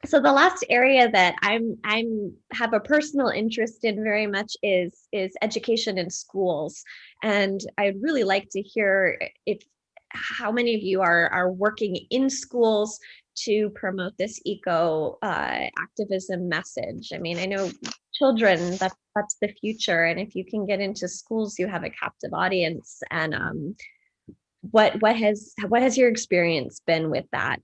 S2: So the last area that I'm have a personal interest in very much is education in schools, and I'd really like to hear if how many of you are working in schools to promote this eco activism message. I mean, I know children, that's the future, and if you can get into schools, you have a captive audience. And what has your experience been with that?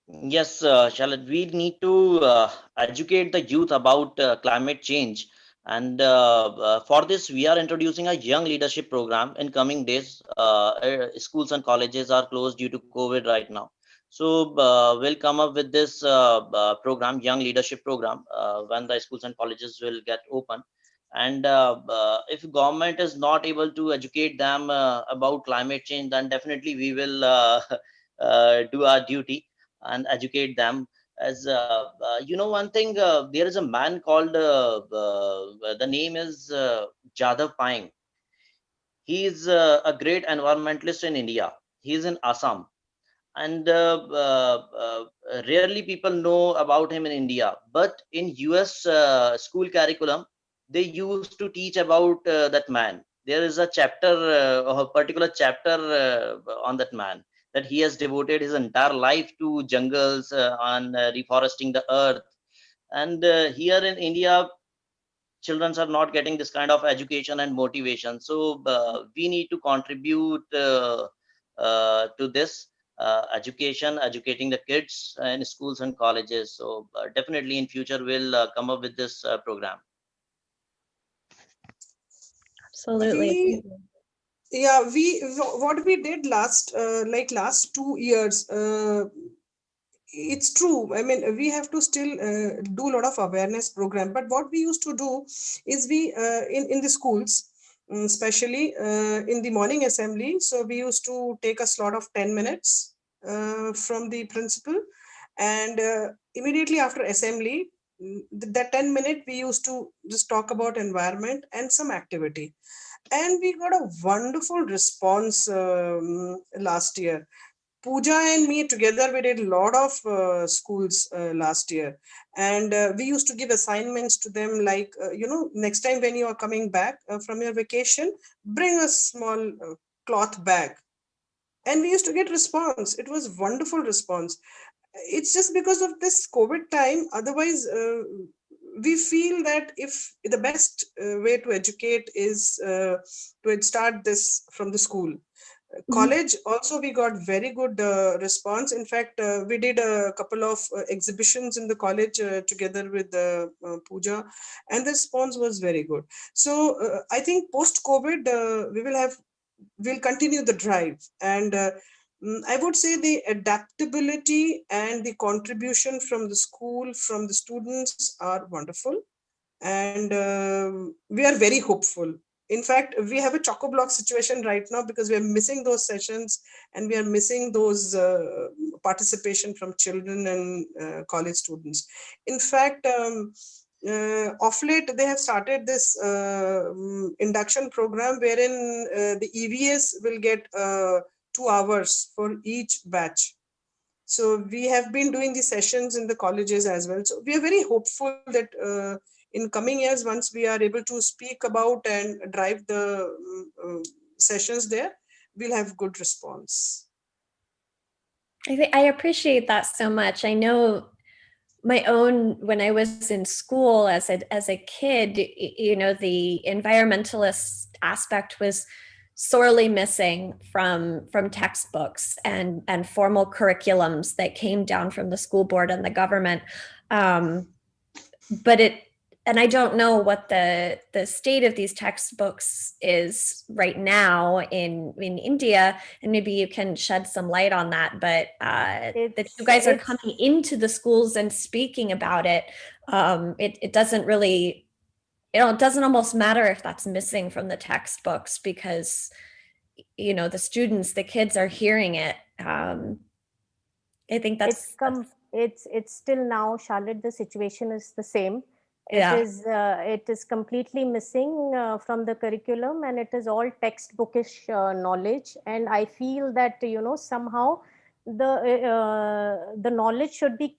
S3: Yes, Charlotte, we need to educate the youth about climate change. And for this, we are introducing a young leadership program in coming days. Schools and colleges are closed due to COVID right now. So we'll come up with this program, young leadership program, when the schools and colleges will get open. And if government is not able to educate them about climate change, then definitely we will do our duty and educate them. As one thing, there is a man called the name is Jadhav Paing. He is a great environmentalist in India. He is in Assam, and rarely people know about him in India. But in US school curriculum, they used to teach about that man. There is a chapter, a particular chapter on that man, that he has devoted his entire life to jungles on reforesting the earth. And here in India, children are not getting this kind of education and motivation. So we need to contribute to this education, educating the kids in schools and colleges. So definitely in future we'll come up with this program.
S2: Absolutely.
S7: What we did last 2 years, it's true. I mean, we have to still do a lot of awareness program, but what we used to do is we in the schools, especially in the morning assembly, so we used to take a slot of 10 minutes from the principal, and immediately after assembly, that 10 minute we used to just talk about environment and some activity, and we got a wonderful response last year. Pooja and me together, we did a lot of schools last year, and we used to give assignments to them like, next time when you are coming back from your vacation, bring a small cloth bag. And we used to get response. It was wonderful response. It's just because of this COVID time. Otherwise, we feel that if the best way to educate is to start this from the school. College also, we got very good response. In fact, we did a couple of exhibitions in the college together with Pooja, and the response was very good. So I think post COVID we will have we'll continue the drive. And I would say the adaptability and the contribution from the school, from the students are wonderful. And we are very hopeful. In fact, we have a choco-block situation right now because we are missing those sessions, and we are missing those participation from children and college students. In fact, of late they have started this induction program wherein the EVS will get 2 hours for each batch. So we have been doing the sessions in the colleges as well. So we are very hopeful that in coming years, once we are able to speak about and drive the sessions there, we'll have good response.
S2: I appreciate that so much. I know my own, when I was in school as a kid, you know, the environmentalist aspect was sorely missing from textbooks and formal curriculums that came down from the school board and the government. But and I don't know what the state of these textbooks is right now in India, and maybe you can shed some light on that. But that you guys are coming into the schools and speaking about it, it doesn't really, you know, it doesn't almost matter if that's missing from the textbooks, because, you know, the students, the kids are hearing it. I think
S5: it's still now, Charlotte, the situation is the same.
S2: Yeah.
S5: It is completely missing from the curriculum, and it is all textbookish knowledge. And I feel that, you know, somehow the knowledge should be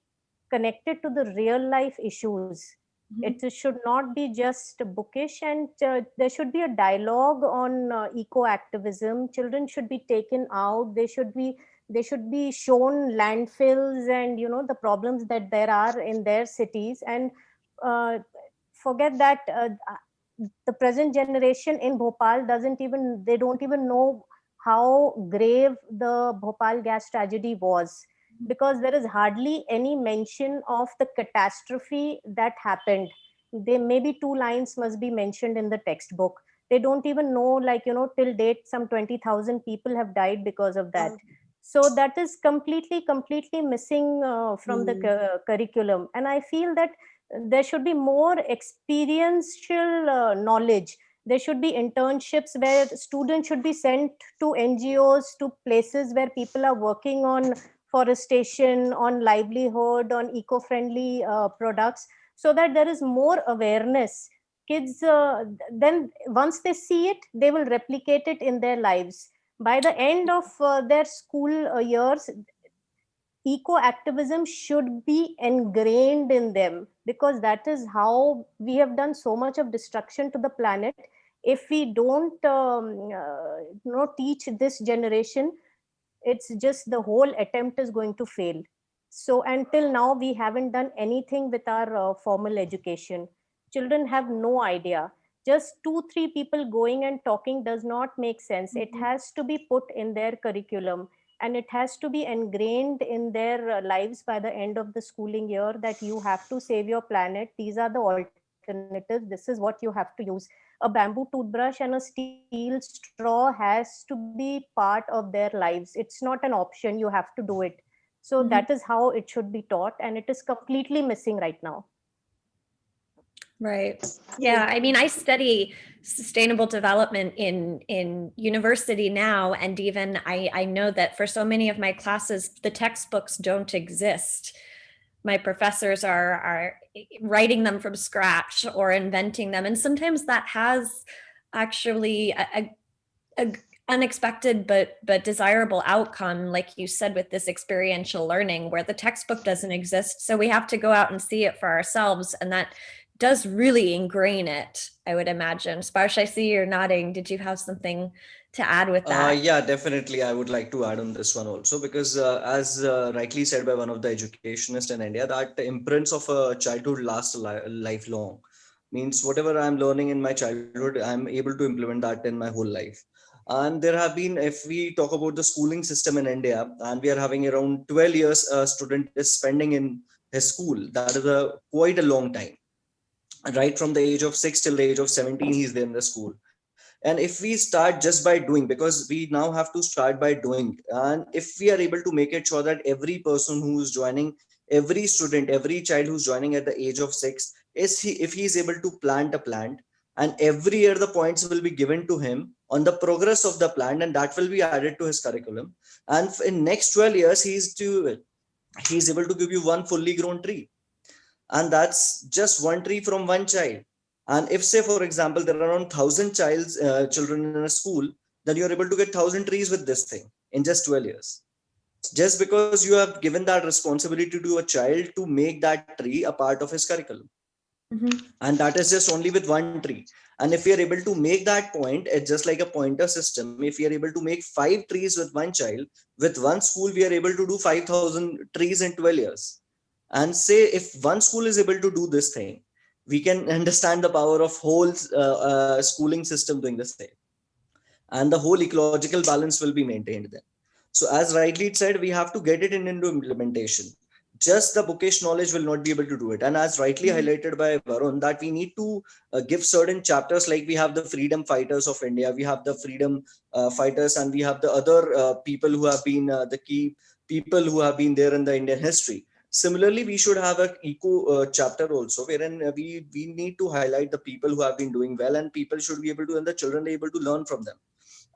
S5: connected to the real life issues. It should not be just bookish, and there should be a dialogue on eco activism. Children should be taken out. They should be shown landfills and, you know, the problems that there are in their cities. And uh, forget that the present generation in Bhopal they don't even know how grave the Bhopal gas tragedy was, because there is hardly any mention of the catastrophe that happened. There maybe 2 lines must be mentioned in the textbook. They don't even know, like, you know, till date some 20,000 people have died because of that. So that is completely missing from the curriculum. And I feel that there should be more experiential knowledge. There should be internships where students should be sent to NGOs, to places where people are working on forestation, on livelihood, on eco-friendly products, so that there is more awareness. Kids, then once they see it, they will replicate it in their lives. By the end of their school years, eco activism should be ingrained in them, because that is how we have done so much of destruction to the planet. If we don't teach this generation, it's just the whole attempt is going to fail. So until now we haven't done anything with our formal education. Children have no idea. Just 2 3 people going and talking does not make sense. It has to be put in their curriculum, and it has to be ingrained in their lives by the end of the schooling year, that you have to save your planet. These are the alternatives. This is what you have to use. A bamboo toothbrush and a steel straw has to be part of their lives. It's not an option, you have to do it. So that is how it should be taught, and it is completely missing right now.
S2: Right. Yeah. I mean, I study sustainable development in university now, and even I know that for so many of my classes, the textbooks don't exist. My professors are writing them from scratch or inventing them, and sometimes that has actually a unexpected but desirable outcome, like you said, with this experiential learning, where the textbook doesn't exist, so we have to go out and see it for ourselves, and that does really ingrain it, I would imagine. Sparsh, I see you're nodding. Did you have something to add with that?
S4: Yeah, definitely. I would like to add on this one also, because as rightly said by one of the educationists in India, that the imprints of a childhood last lifelong. Means whatever I'm learning in my childhood, I'm able to implement that in my whole life. And there have been, if we talk about the schooling system in India, and we are having around 12 years a student is spending in his school. That is a quite a long time. Right from the age of 6 till the age of 17, he's there in the school. And if we start just by doing, because we now have to start by doing, and if we are able to make it sure that every person who is joining, every student, every child who's joining at the age of 6, if he is able to plant a plant, and every year the points will be given to him on the progress of the plant, and that will be added to his curriculum. And in next 12 years he's able to give you one fully grown tree, and that's just one tree from one child. And if, say for example, there are around 1,000 children in a school, then you're able to get 1,000 trees with this thing in just 12 years, just because you have given that responsibility to a child to make that tree a part of his curriculum. And that is just only with one tree. And if we are able to make that point, it's just like a pointer system. If we are able to make 5 trees with one child, with one school we are able to do 5,000 trees in 12 years. And say if one school is able to do this thing, we can understand the power of whole schooling system doing the same, and the whole ecological balance will be maintained then. So as rightly it said, we have to get it into implementation. Just the bookish knowledge will not be able to do it. And as rightly highlighted by Varun, that we need to give certain chapters, like we have the freedom fighters of India, we have the freedom fighters, and we have the other people who have been the key people who have been there in the Indian history. Similarly, we should have an eco chapter also, wherein we need to highlight the people who have been doing well, and people should be able to, and the children are able to learn from them.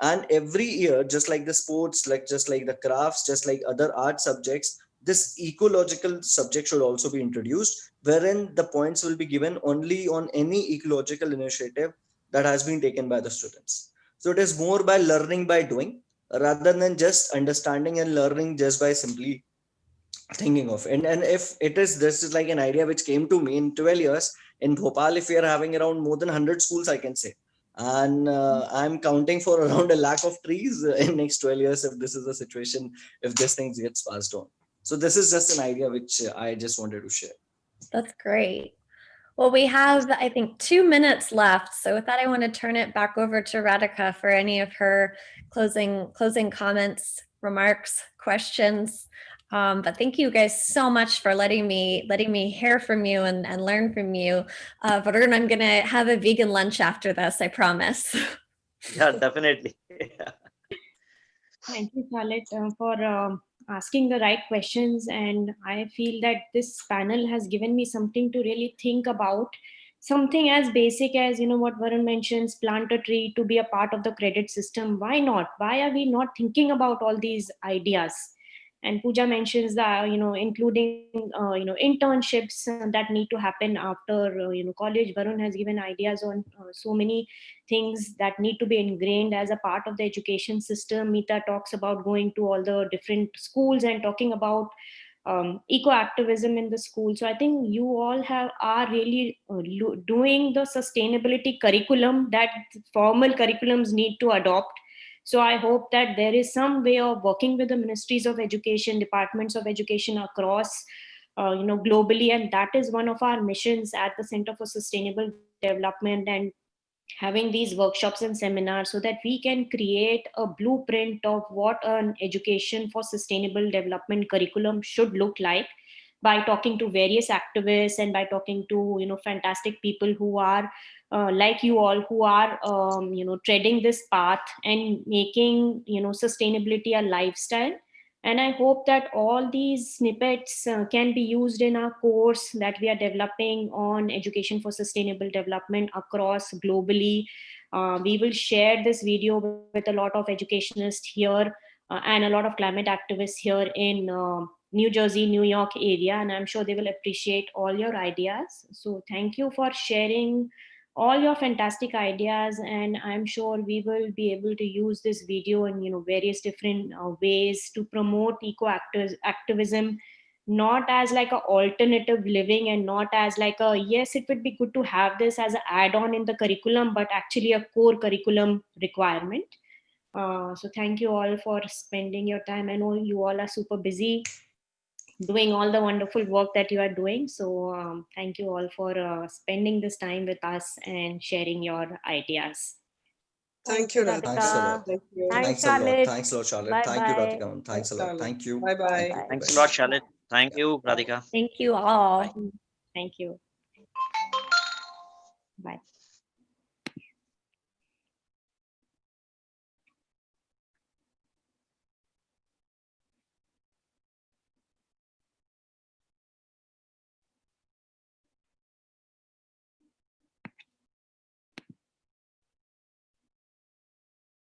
S4: And every year, just like the sports, like just like the crafts, just like other art subjects, this ecological subject should also be introduced, wherein the points will be given only on any ecological initiative that has been taken by the students. So it is more by learning by doing, rather than just understanding and learning just by simply thinking of. And if it is, this is like an idea which came to me in 12 years in Bhopal. If we are having around more than 100 schools, I can say, and I'm counting for around a lakh of trees in next 12 years, if this is the situation, if this thing gets passed on. So this is just an idea which I just wanted to share.
S2: That's great. Well, we have, I think, 2 minutes left. So with that, I want to turn it back over to Radhika for any of her closing comments, remarks, questions. But thank you guys so much for letting me hear from you and learn from you. Varun, I'm gonna have a vegan lunch after this, I promise.
S3: Yeah, definitely.
S1: Thank you, Charlotte, for asking the right questions. And I feel that this panel has given me something to really think about. Something as basic as, what Varun mentions, plant a tree to be a part of the credit system. Why not? Why are we not thinking about all these ideas? And Pooja mentions that, including, internships that need to happen after, college. Varun has given ideas on so many things that need to be ingrained as a part of the education system. Mita talks about going to all the different schools and talking about eco activism in the school. So I think you all are really doing the sustainability curriculum that formal curriculums need to adopt. So I hope that there is some way of working with the ministries of education, departments of education across globally, and that is one of our missions at the Center for Sustainable Development, and having these workshops and seminars so that we can create a blueprint of what an education for sustainable development curriculum should look like, by talking to various activists and by talking to fantastic people who are like you all, who are treading this path and making sustainability a lifestyle. And I hope that all these snippets can be used in our course that we are developing on education for sustainable development across globally. We will share this video with a lot of educationists here and a lot of climate activists here in New Jersey, New York area, and I'm sure they will appreciate all your ideas. So thank you for sharing all your fantastic ideas, and I'm sure we will be able to use this video in various different ways to promote activism, not as like a alternative living, and not as like a, yes, it would be good to have this as an add-on in the curriculum, but actually a core curriculum requirement. So thank you all for spending your time. I know you all are super busy doing all the wonderful work that you are doing. So thank you all for spending this time with us and sharing your ideas.
S7: Thank you,
S5: Radhika.
S4: Thanks a lot.
S7: Thank you.
S4: Thanks a lot.
S5: Charlotte.
S4: Thanks a lot, Charlotte.
S5: Bye
S4: Thank you,
S5: bye.
S4: Radhika. Thanks a lot. Thank you.
S7: Bye bye.
S4: Thank you.
S3: Thanks a lot, Charlotte. Thank you, Radhika.
S2: Thank you all.
S1: Thank you. Bye.